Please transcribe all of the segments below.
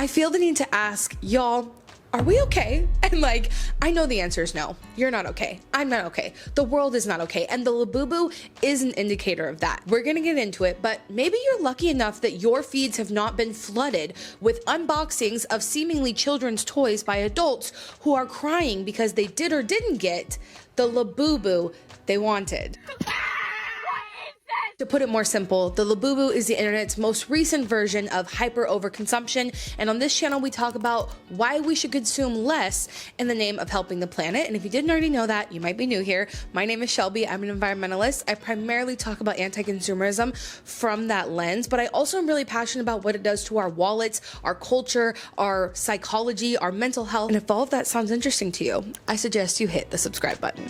I feel the need to ask y'all, are we okay? And like, I know the answer is no. You're not okay. I'm not okay. The world is not okay. And the Labubu is an indicator of that. We're gonna get into it, but maybe you're lucky enough that your feeds have not been flooded with unboxings of seemingly children's toys by adults who are crying because they did or didn't get the Labubu they wanted. To put it more simple, the Labubu is the internet's most recent version of hyper overconsumption, and on this channel we talk about why we should consume less in the name of helping the planet. And if you didn't already know that, you might be new here. My name is Shelby. I'm an environmentalist. I primarily talk about anti-consumerism from that lens, but I also am really passionate about what it does to our wallets, our culture, our psychology, our mental health. And if all of that sounds interesting to you, I suggest you hit the subscribe button.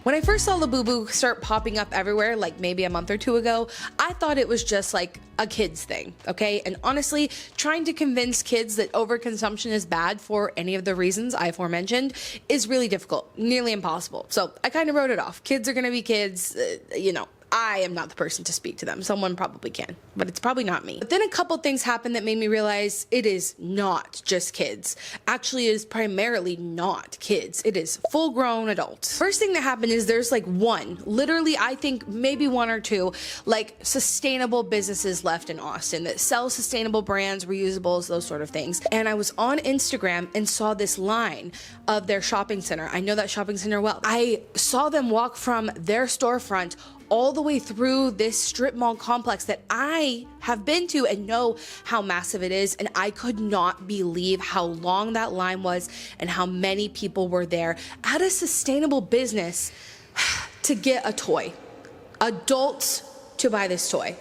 When I first saw Labubu start popping up everywhere, like maybe a month or two ago, I thought it was just like a kid's thing, okay? And honestly, trying to convince kids that overconsumption is bad for any of the reasons I aforementioned is really difficult, nearly impossible. So I kind of wrote it off. Kids are gonna be kids, you know. I am not the person to speak to them. Someone probably can, but it's probably not me. But then a couple things happened that made me realize it is not just kids. Actually, it is primarily not kids. It is full-grown adults. First thing that happened is there's like literally I think maybe one or two, like sustainable businesses left in Austin that sell sustainable brands, reusables, those sort of things. And I was on Instagram and saw this line of their shopping center. I know that shopping center well. I saw them walk from their storefront all the way through this strip mall complex that I have been to and know how massive it is. And I could not believe how long that line was and how many people were there at a sustainable business to get a toy. Adults to buy this toy.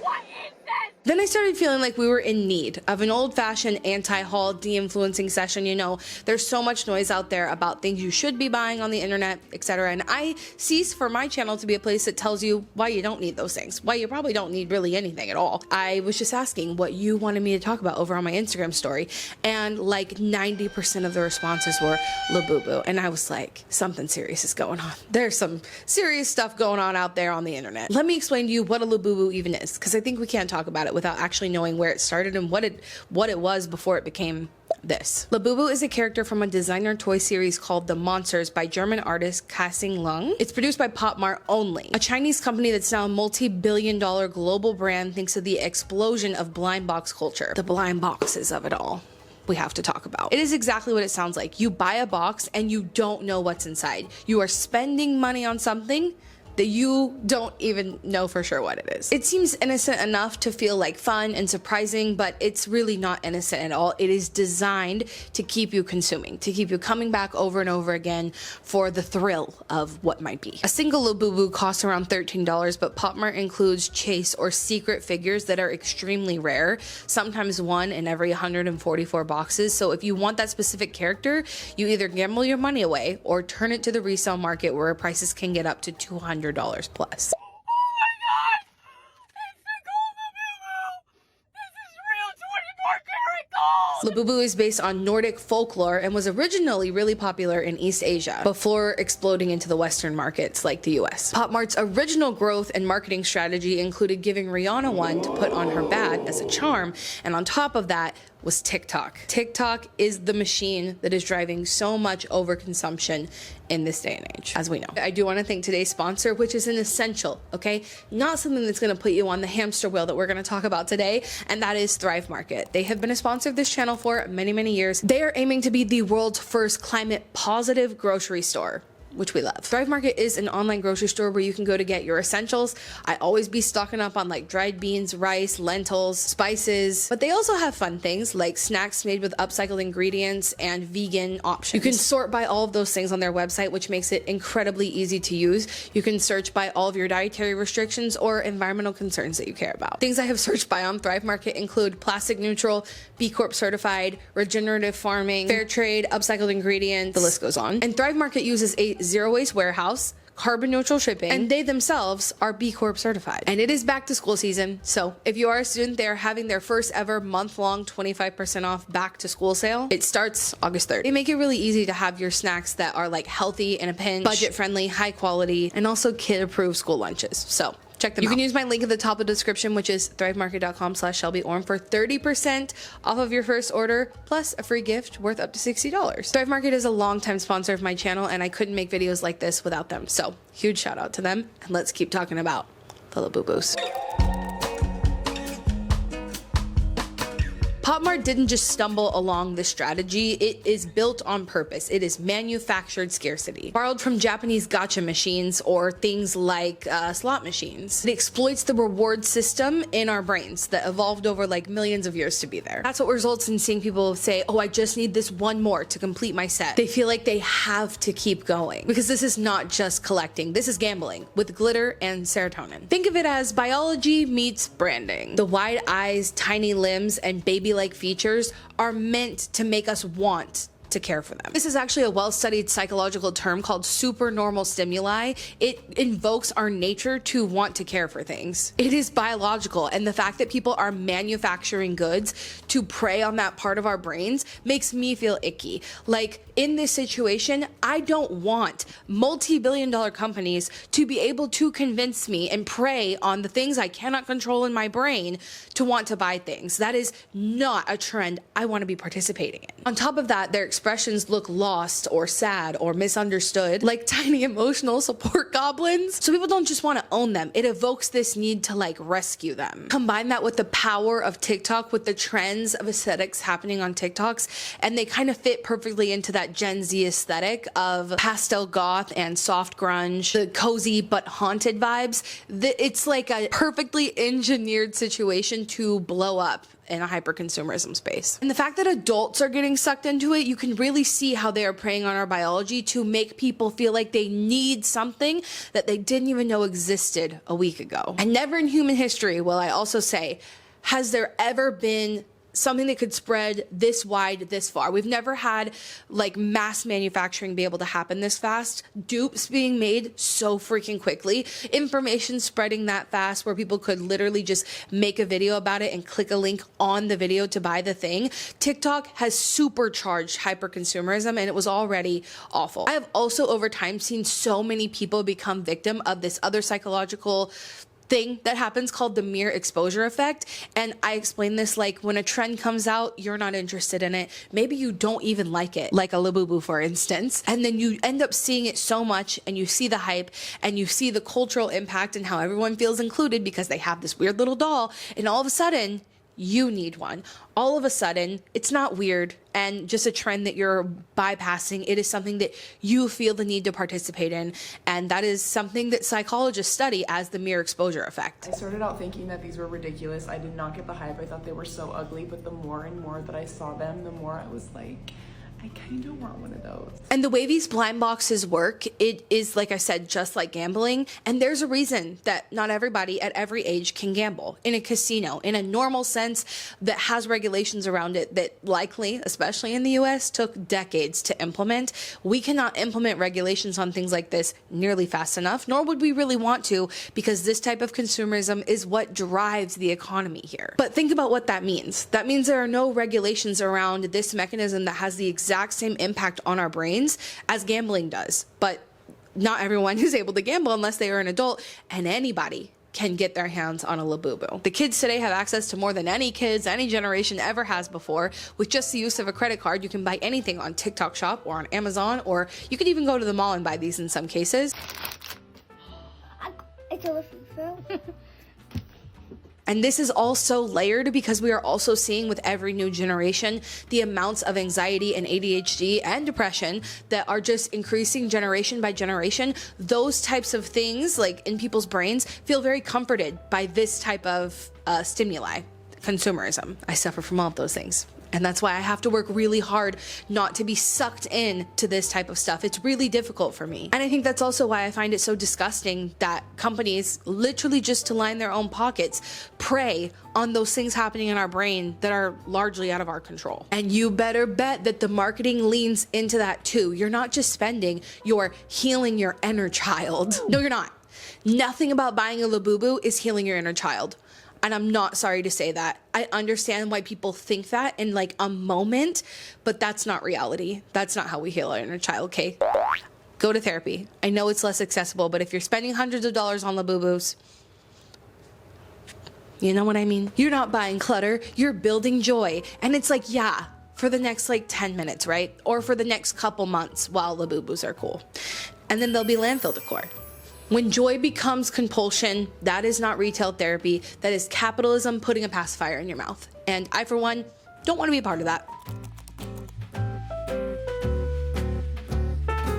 Then I started feeling like we were in need of an old-fashioned anti-haul de-influencing session. You know, there's so much noise out there about things you should be buying on the internet, etc. And I cease for my channel to be a place that tells you why you don't need those things, why you probably don't need really anything at all. I was just asking what you wanted me to talk about over on my Instagram story, and like 90% of the responses were Labubu. And I was like, something serious is going on. There's some serious stuff going on out there on the internet. Let me explain to you what a Labubu even is, because I think we can't talk about it without actually knowing where it started and what it was before it became this. Labubu is a character from a designer toy series called The Monsters by German artist Kassing Lung. It's produced by Pop Mart only, a Chinese company that's now a multi-billion-dollar global brand thanks to the explosion of blind box culture. The blind boxes of it all we have to talk about. It is exactly what it sounds like. You buy a box and you don't know what's inside. You are spending money on something that you don't even know for sure what it is. It seems innocent enough to feel like fun and surprising, but it's really not innocent at all. It is designed to keep you consuming, to keep you coming back over and over again for the thrill of what might be. A single Labubu costs around $13, but Pop Mart includes chase or secret figures that are extremely rare, sometimes one in every 144 boxes. So if you want that specific character, you either gamble your money away or turn it to the resale market where prices can get up to $200 plus. Oh my god! It's the gold Labubu! This is real 24 karat gold! Labubu is based on Nordic folklore and was originally really popular in East Asia before exploding into the Western markets like the US. Pop Mart's original growth and marketing strategy included giving Rihanna one to put on her bat as a charm, and on top of that was TikTok. TikTok is the machine that is driving so much overconsumption in this day and age, as we know. I do want to thank today's sponsor, which is an essential, okay? Not something that's going to put you on the hamster wheel that we're going to talk about today, and that is Thrive Market. They have been a sponsor of this channel for many, many years. They are aiming to be the world's first climate positive grocery store, which we love. Thrive Market is an online grocery store where you can go to get your essentials. I always be stocking up on like dried beans, rice, lentils, spices, but they also have fun things like snacks made with upcycled ingredients and vegan options. You can sort by all of those things on their website, which makes it incredibly easy to use. You can search by all of your dietary restrictions or environmental concerns that you care about. Things I have searched by on Thrive Market include plastic neutral, B Corp certified, regenerative farming, fair trade, upcycled ingredients, the list goes on. And Thrive Market uses a zero waste warehouse, carbon neutral shipping, and they themselves are B Corp certified. And it is back to school season, so if you are a student, they're having their first ever month-long 25% off back to school sale. It starts August 3rd. They make it really easy to have your snacks that are like healthy in a pinch, budget friendly, high quality, and also kid approved school lunches. So Check them out. You can use my link at the top of the description, which is thrivemarket.com/ShelbyOrm for 30% off of your first order, plus a free gift worth up to $60. Thrive Market is a longtime sponsor of my channel, and I couldn't make videos like this without them. So huge shout out to them, and let's keep talking about the Labubus. Pop Mart didn't just stumble along this strategy. It is built on purpose. It is manufactured scarcity, borrowed from Japanese gacha machines or things like slot machines. It exploits the reward system in our brains that evolved over like millions of years to be there. That's what results in seeing people say, oh, I just need this one more to complete my set. They feel like they have to keep going because this is not just collecting. This is gambling with glitter and serotonin. Think of it as biology meets branding. The wide eyes, tiny limbs, and baby-like features are meant to make us want to care for them. This is actually a well-studied psychological term called supernormal stimuli. It invokes our nature to want to care for things. It is biological, and the fact that people are manufacturing goods to prey on that part of our brains makes me feel icky. Like, in this situation, I don't want multi-billion-dollar companies to be able to convince me and prey on the things I cannot control in my brain to want to buy things. That is not a trend I want to be participating in. On top of that, their expressions look lost or sad or misunderstood, like tiny emotional support goblins. So people don't just want to own them. It evokes this need to like rescue them. Combine that with the power of TikTok, with the trends of aesthetics happening on TikToks, and they kind of fit perfectly into that Gen Z aesthetic of pastel goth and soft grunge, the cozy but haunted vibes. It's like a perfectly engineered situation to blow up in a hyper-consumerism space. And the fact that adults are getting sucked into it, you can really see how they are preying on our biology to make people feel like they need something that they didn't even know existed a week ago. And never in human history, will I also say, has there ever been something that could spread this wide, this far. We've never had like mass manufacturing be able to happen this fast, dupes being made so freaking quickly, information spreading that fast where people could literally just make a video about it and click a link on the video to buy the thing. TikTok has supercharged hyper-consumerism, and it was already awful. I have also over time seen so many people become victim of this other psychological thing that happens called the mere exposure effect. And I explain this like when a trend comes out, you're not interested in it. Maybe you don't even like it, like a Labubu, for instance. And then you end up seeing it so much, and you see the hype, and you see the cultural impact and how everyone feels included because they have this weird little doll, and all of a sudden, you need one. All of a sudden, it's not weird and just a trend that you're bypassing. It is something that you feel the need to participate in, and that is something that psychologists study as the mere exposure effect. I started out thinking that these were ridiculous. I did not get the hype. I thought they were so ugly, but the more and more that I saw them, the more I was like, I kind of want one of those. And the way these blind boxes work, it is, like I said, just like gambling. And there's a reason that not everybody at every age can gamble in a casino in a normal sense that has regulations around it that likely, especially in the US, took decades to implement. We cannot implement regulations on things like this nearly fast enough, nor would we really want to, because this type of consumerism is what drives the economy here. But think about what that means. That means there are no regulations around this mechanism that has the exact same impact on our brains as gambling does. But not everyone is able to gamble unless they are an adult, and anybody can get their hands on a Labubu. The kids today have access to more than any kids any generation ever has before. With just the use of a credit card, you can buy anything on TikTok Shop or on Amazon, or you could even go to the mall and buy these in some cases. It's a Labubu. And this is also layered because we are also seeing with every new generation the amounts of anxiety and ADHD and depression that are just increasing generation by generation. Those types of things, like in people's brains, feel very comforted by this type of stimuli, consumerism. I suffer from all of those things. And that's why I have to work really hard not to be sucked in to this type of stuff. It's really difficult for me. And I think that's also why I find it so disgusting that companies, literally just to line their own pockets, prey on those things happening in our brain that are largely out of our control. And you better bet that the marketing leans into that too. You're not just spending, you're healing your inner child. No, you're not. Nothing about buying a Labubu is healing your inner child. And I'm not sorry to say that. I understand why people think that in like a moment, but that's not reality. That's not how we heal our inner child, okay? Go to therapy. I know it's less accessible, but if you're spending hundreds of dollars on Labubus, You know what I mean? You're not buying clutter, you're building joy. And it's like, yeah, for the next like 10 minutes, right? Or for the next couple months while Labubus are cool. And then there'll be landfill decor. When joy becomes compulsion, that is not retail therapy. That is capitalism putting a pacifier in your mouth. And I, for one, don't want to be a part of that.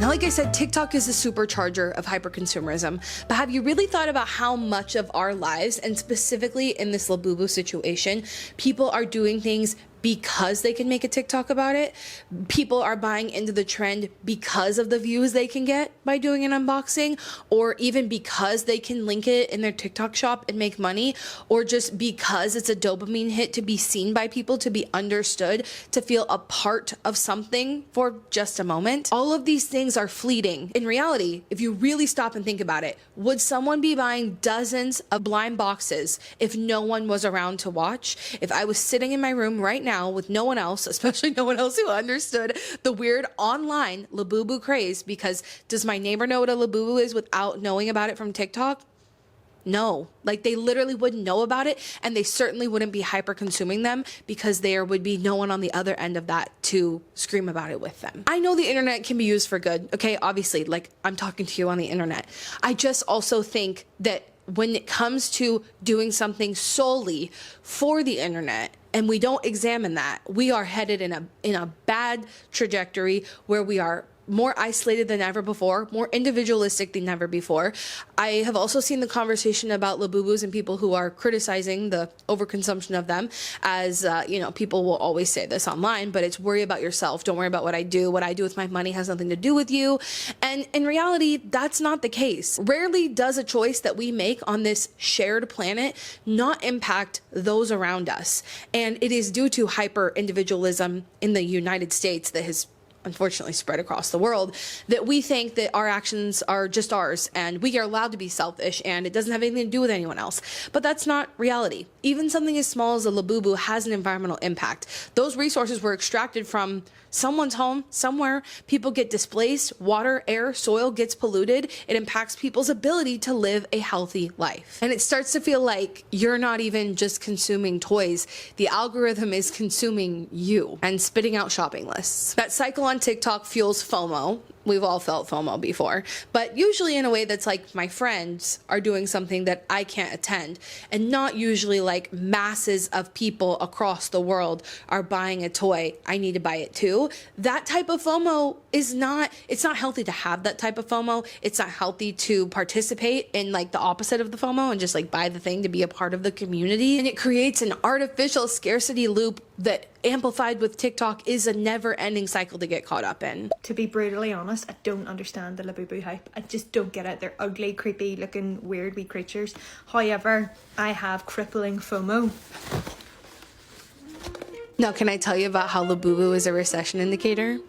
Now, like I said, TikTok is a supercharger of hyperconsumerism, but have you really thought about how much of our lives, and specifically in this Labubu situation, people are doing things because they can make a TikTok about it? People are buying into the trend because of the views they can get by doing an unboxing, or even because they can link it in their TikTok shop and make money, or just because it's a dopamine hit to be seen by people, to be understood, to feel a part of something for just a moment. All of these things are fleeting. In reality, if you really stop and think about it, would someone be buying dozens of blind boxes if no one was around to watch? If I was sitting in my room right now with no one else, especially no one else who understood the weird online Labubu craze, because does my neighbor know what a Labubu is without knowing about it from TikTok? No, like they literally wouldn't know about it, and they certainly wouldn't be hyper consuming them because there would be no one on the other end of that to scream about it with them. I know the internet can be used for good, okay? Obviously, like I'm talking to you on the internet. I just also think that when it comes to doing something solely for the internet, and we don't examine that, we are headed in a bad trajectory where we are more isolated than ever before, more individualistic than ever before. I have also seen the conversation about Labubus and people who are criticizing the overconsumption of them as, you know, people will always say this online, but it's worry about yourself. Don't worry about what I do. What I do with my money has nothing to do with you. And in reality, that's not the case. Rarely does a choice that we make on this shared planet not impact those around us. And it is due to hyper individualism in the United States that has unfortunately spread across the world, that we think that our actions are just ours and we are allowed to be selfish and it doesn't have anything to do with anyone else. But that's not reality. Even something as small as a Labubu has an environmental impact. Those resources were extracted from someone's home somewhere. People get displaced, water, air, soil gets polluted. It impacts people's ability to live a healthy life. And it starts to feel like you're not even just consuming toys. The algorithm is consuming you and spitting out shopping lists. That cycle on TikTok fuels FOMO. We've all felt FOMO before, but usually in a way that's like my friends are doing something that I can't attend, and not usually like masses of people across the world are buying a toy. I need to buy it too. That type of FOMO is not, it's not healthy to have that type of FOMO. It's not healthy to participate in like the opposite of the FOMO and just like buy the thing to be a part of the community. And it creates an artificial scarcity loop that, amplified with TikTok, is a never-ending cycle to get caught up in. To be brutally honest, I don't understand the Labubu hype. I just don't get it. They're ugly, creepy looking, weird wee creatures. However, I have crippling FOMO. Now, can I tell you about how Labubu is a recession indicator?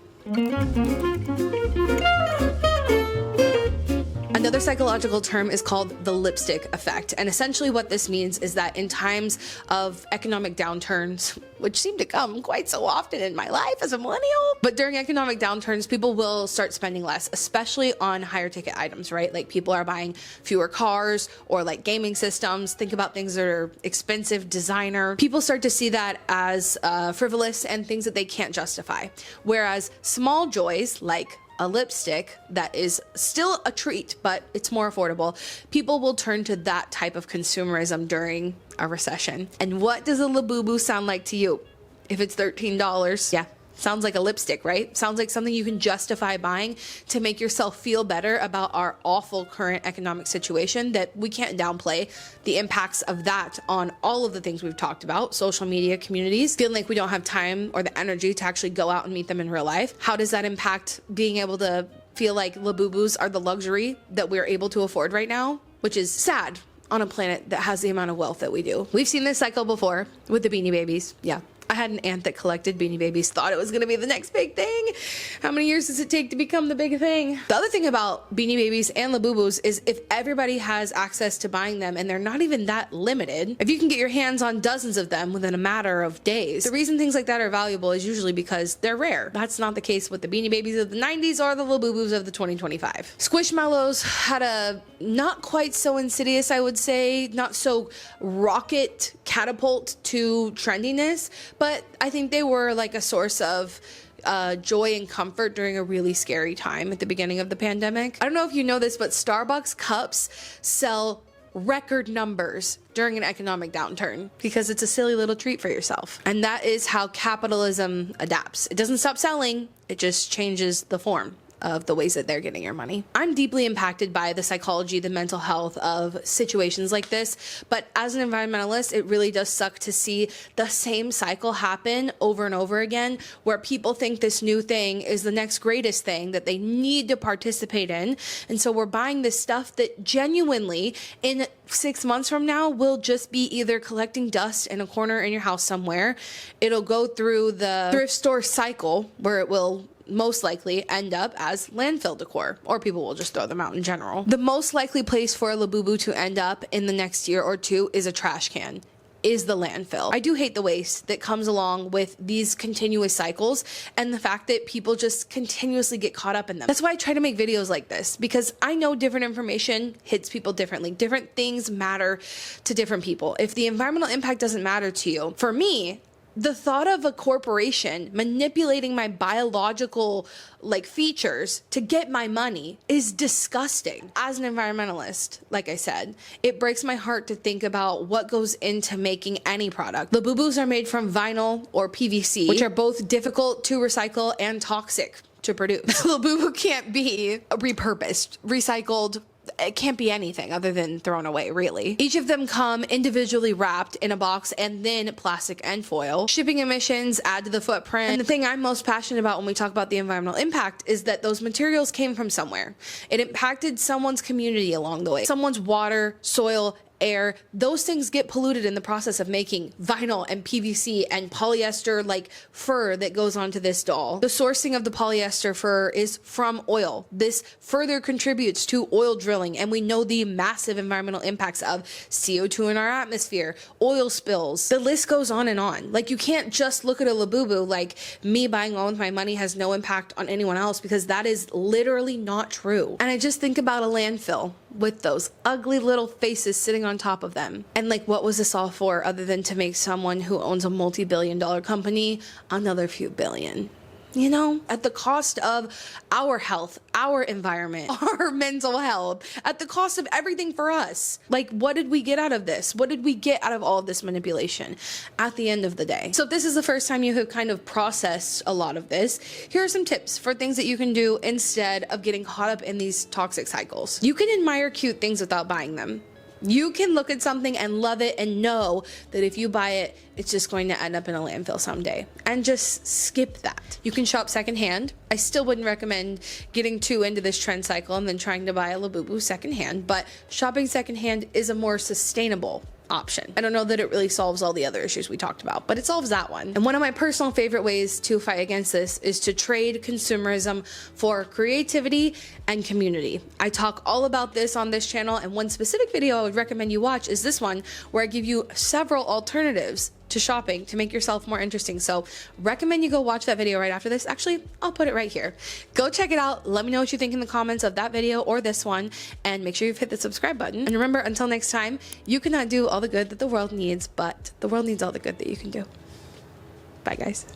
Another psychological term is called the lipstick effect. And essentially what this means is that in times of economic downturns, which seem to come quite so often in my life as a millennial, but during economic downturns, people will start spending less, especially on higher ticket items, right? Like people are buying fewer cars or like gaming systems. Think about things that are expensive, designer. People start to see that as frivolous and things that they can't justify. Whereas small joys like a lipstick that is still a treat, but it's more affordable, people will turn to that type of consumerism during a recession. And what does a Labubu sound like to you? If it's $13, yeah, sounds like a lipstick, right? Sounds like something you can justify buying to make yourself feel better about our awful current economic situation that we can't downplay the impacts of that on all of the things we've talked about, social media, communities, feeling like we don't have time or the energy to actually go out and meet them in real life. How does that impact being able to feel like Labubus are the luxury that we're able to afford right now, which is sad on a planet that has the amount of wealth that we do. We've seen this cycle before with the Beanie Babies. Yeah, I had an aunt that collected Beanie Babies, thought it was gonna be the next big thing. How many years does it take to become the big thing? The other thing about Beanie Babies and Labubus is if everybody has access to buying them, and they're not even that limited, if you can get your hands on dozens of them within a matter of days, the reason things like that are valuable is usually because they're rare. That's not the case with the Beanie Babies of the 90s or the Labubus of the 2025. Squishmallows had a not quite so insidious, I would say, not so rocket catapult to trendiness, but I think they were like a source of joy and comfort during a really scary time at the beginning of the pandemic. I don't know if you know this, but Starbucks cups sell record numbers during an economic downturn because it's a silly little treat for yourself. And that is how capitalism adapts. It doesn't stop selling, it just changes the form of the ways that they're getting your money. I'm deeply impacted by the psychology, the mental health of situations like this, but as an environmentalist, it really does suck to see the same cycle happen over and over again, where people think this new thing is the next greatest thing that they need to participate in. And so we're buying this stuff that genuinely in 6 months from now will just be either collecting dust in a corner in your house somewhere. It'll go through the thrift store cycle where it will most likely end up as landfill decor, or people will just throw them out in general. The most likely place for a Labubu to end up in the next year or two is a trash can, is the landfill. I do hate the waste that comes along with these continuous cycles and the fact that people just continuously get caught up in them. That's why I try to make videos like this, because I know different information hits people differently. Different things matter to different people. If the environmental impact doesn't matter to you, for me, the thought of a corporation manipulating my biological features to get my money is disgusting. As an environmentalist, like I said, it breaks my heart to think about what goes into making any product. Labubus are made from vinyl or PVC, which are both difficult to recycle and toxic to produce. Labubu can't be repurposed, recycled. It can't be anything other than thrown away, really. Each of them come individually wrapped in a box and then plastic and foil. Shipping emissions add to the footprint. And the thing I'm most passionate about when we talk about the environmental impact is that those materials came from somewhere. It impacted someone's community along the way. Someone's water, soil, air, those things get polluted in the process of making vinyl and PVC and polyester like fur that goes onto this doll. The sourcing of the polyester fur is from oil. This further contributes to oil drilling, and we know the massive environmental impacts of CO2 in our atmosphere, oil spills. The list goes on and on. Like, you can't just look at a Labubu like me buying one with my money has no impact on anyone else, because that is literally not true. And I just think about a landfill with those ugly little faces sitting on top of them. And like, what was this all for other than to make someone who owns a multi-billion-dollar company another few billion? You know, at the cost of our health, our environment, our mental health, at the cost of everything for us. Like, what did we get out of this? What did we get out of all of this manipulation at the end of the day? So if this is the first time you have kind of processed a lot of this, here are some tips for things that you can do instead of getting caught up in these toxic cycles. You can admire cute things without buying them. You can look at something and love it and know that if you buy it, it's just going to end up in a landfill someday, and just skip that. You can shop secondhand. I still wouldn't recommend getting too into this trend cycle and then trying to buy a Labubu secondhand, but shopping secondhand is a more sustainable option. I don't know that it really solves all the other issues we talked about, but it solves that one. And one of my personal favorite ways to fight against this is to trade consumerism for creativity and community. I talk all about this on this channel, and one specific video I would recommend you watch is this one, where I give you several alternatives to shopping to make yourself more interesting. So recommend you go watch that video right after this. Actually, I'll put it right here. Go check it out. Let me know what you think in the comments of that video or this one, and make sure you've hit the subscribe button. And remember, until next time, you cannot do all the good that the world needs, but the world needs all the good that you can do. Bye, guys.